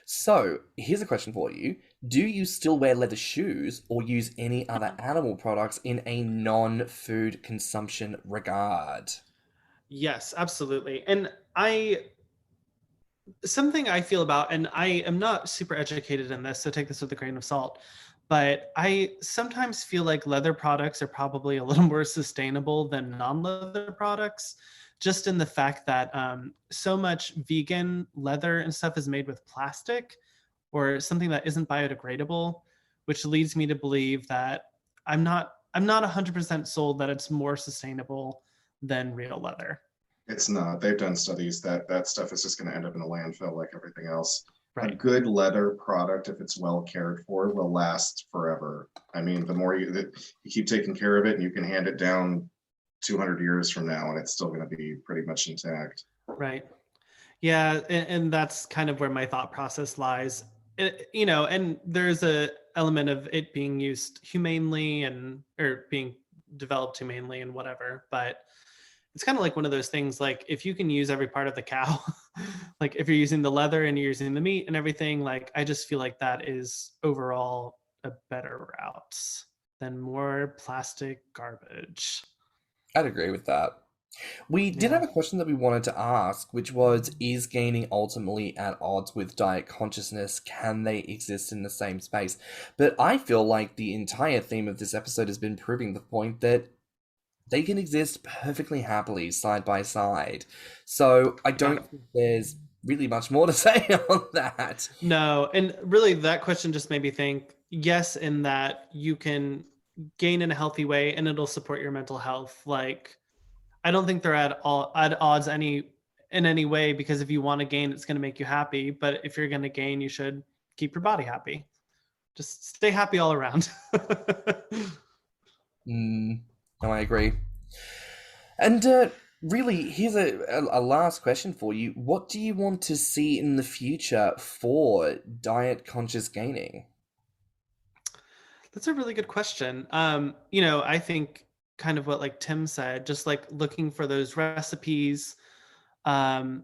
So, here's a question for you. Do you still wear leather shoes or use any other animal products in a non-food consumption regard? Yes, absolutely. And something I feel about, and I am not super educated in this, so take this with a grain of salt, but I sometimes feel like leather products are probably a little more sustainable than non-leather products, just in the fact that so much vegan leather and stuff is made with plastic or something that isn't biodegradable, which leads me to believe that I'm not 100% sold that it's more sustainable than real leather. It's not. They've done studies that that stuff is just going to end up in a landfill like everything else. A Right. good leather product, if it's well cared for, will last forever. I mean, the more you keep taking care of it, and you can hand it down 200 years from now, and it's still going to be pretty much intact. Right. Yeah, and that's kind of where my thought process lies. And there's a element of it being used humanely or being developed humanely and whatever, but it's kind of like one of those things, like if you can use every part of the cow, like if you're using the leather and you're using the meat and everything, like I just feel like that is overall a better route than more plastic garbage. I'd agree with that. We did Yeah. have a question that we wanted to ask, which was, is gaining ultimately at odds with diet consciousness? Can they exist in the same space? But I feel like the entire theme of this episode has been proving the point that they can exist perfectly happily side by side. So I Yeah. don't think there's really much more to say on that. No, and really that question just made me think, yes, in that you can gain in a healthy way and it'll support your mental health. Like I don't think they're at odds in any way, because if you want to gain, it's going to make you happy. But if you're going to gain, you should keep your body happy. Just stay happy all around. No, I agree. And really, here's a last question for you. What do you want to see in the future for diet conscious gaining? That's a really good question. I think kind of what like Tim said, just like looking for those recipes, um,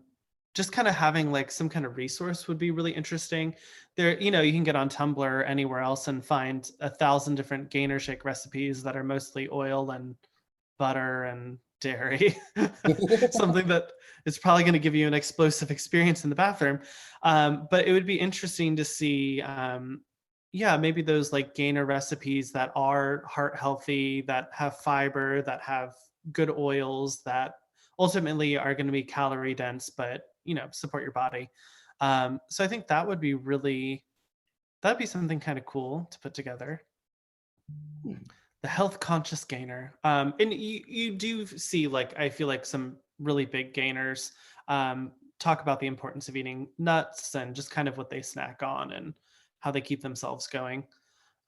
just kind of having like some kind of resource would be really interesting. There, you can get on Tumblr or anywhere else and find 1,000 different gainer shake recipes that are mostly oil and butter and dairy. Something that is probably going to give you an explosive experience in the bathroom. But it would be interesting to see, yeah, maybe those like gainer recipes that are heart healthy, that have fiber, that have good oils, that ultimately are going to be calorie dense, but support your body. So I think that'd be something kind of cool to put together. The health conscious gainer. And you do see, like, I feel like some really big gainers talk about the importance of eating nuts and just kind of what they snack on and how they keep themselves going.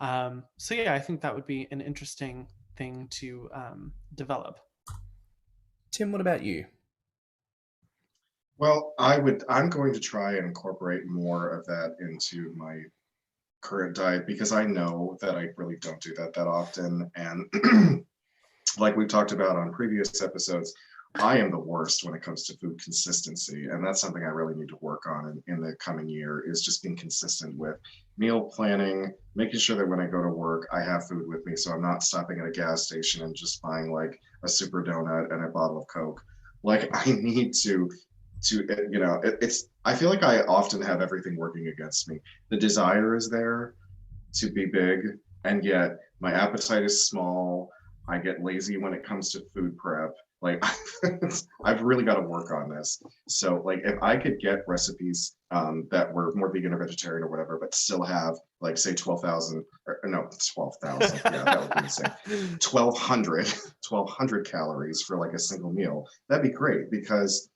So yeah, I think that would be an interesting thing to develop. Tim, what about you? Well, I'm going to try and incorporate more of that into my current diet because I know that I really don't do that often. And like we've talked about on previous episodes, I am the worst when it comes to food consistency. And that's something I really need to work on in the coming year, is just being consistent with meal planning, making sure that when I go to work, I have food with me. So I'm not stopping at a gas station and just buying like a super donut and a bottle of Coke. Like I need it's I feel like I often have everything working against me. The desire is there to be big, and yet my appetite is small. I get lazy when it comes to food prep. Like I've really got to work on this. So like if I could get recipes that were more vegan or vegetarian or whatever, but still have like say 12,000 or no 12,000, yeah, that would be insane. 1,200 calories for like a single meal. That'd be great because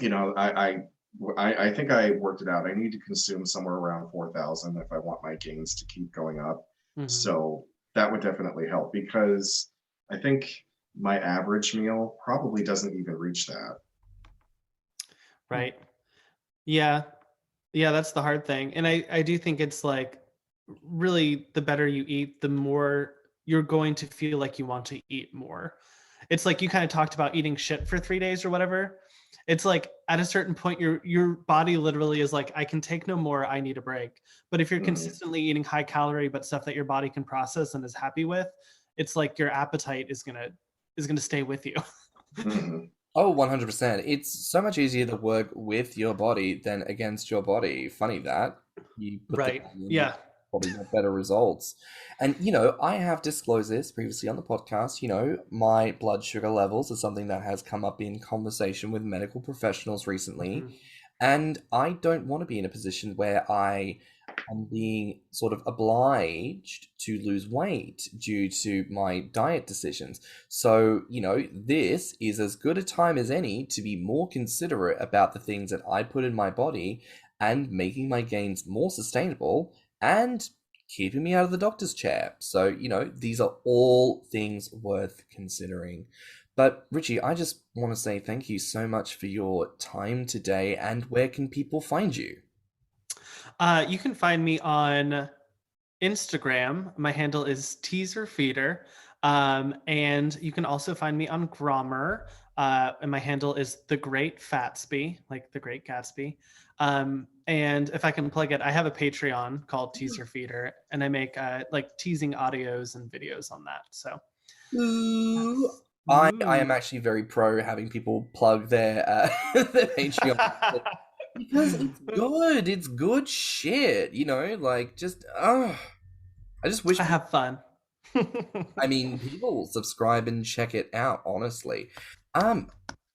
I think I worked it out. I need to consume somewhere around 4,000 if I want my gains to keep going up. Mhm. So that would definitely help because I think my average meal probably doesn't even reach that. Right. Yeah. Yeah, that's the hard thing. And I do think it's like really the better you eat, the more you're going to feel like you want to eat more. It's like you kind of talked about eating shit for 3 days or whatever. It's like at a certain point, your body literally is like, I can take no more. I need a break. But if you're consistently eating high calorie, but stuff that your body can process and is happy with, it's like your appetite is gonna stay with you. Oh, 100%. It's so much easier to work with your body than against your body. Funny that. You put Right. the body in, Yeah. probably get better results. And, I have disclosed this previously on the podcast. My blood sugar levels are something that has come up in conversation with medical professionals recently. And I don't want to be in a position where I am being sort of obliged to lose weight due to my diet decisions. So, this is as good a time as any to be more considerate about the things that I put in my body and making my gains more sustainable and keeping me out of the doctor's chair. So, these are all things worth considering. But Richie, I just want to say thank you so much for your time today. And where can people find you? You can find me on Instagram. My handle is teaserfeeder. And you can also find me on Grommr. And my handle is thegreatfatsby, like the Great Gatsby. And if I can plug it, I have a Patreon called Teaserfeeder, and I make like teasing audios and videos on that. So I am actually very pro having people plug their Patreon because it's good. It's good shit. I just wish I have fun. I mean, people subscribe and check it out, honestly.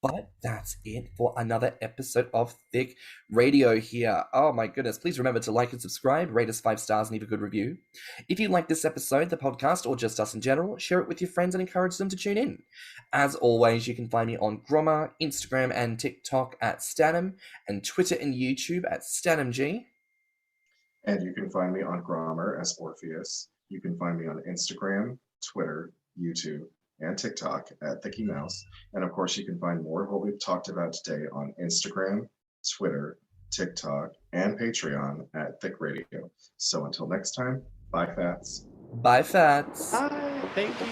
But that's it for another episode of Thicc Radio here. Oh my goodness. Please remember to like and subscribe, rate us 5 stars, and leave a good review. If you like this episode, the podcast, or just us in general, share it with your friends and encourage them to tune in. As always, you can find me on Grommr, Instagram, and TikTok at stannnum, and Twitter and YouTube at stannnumg. And you can find me on Grommr as Orpheus. You can find me on Instagram, Twitter, YouTube, and TikTok at Thiccy Mouse. And of course, you can find more of what we've talked about today on Instagram, Twitter, TikTok, and Patreon at Thicc Radio. So until next time, bye, Fats. Bye, Fats. Bye. Thank you.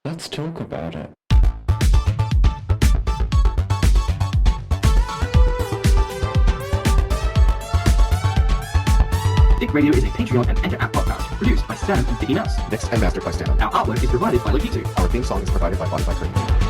Let's talk about it. Thicc Radio is a Patreon and Anchor app podcast produced by Stan and Thiccy Mouse. Mixed and mastered by stannnum. Our artwork is provided by Richie. Our theme song is provided by Spotify.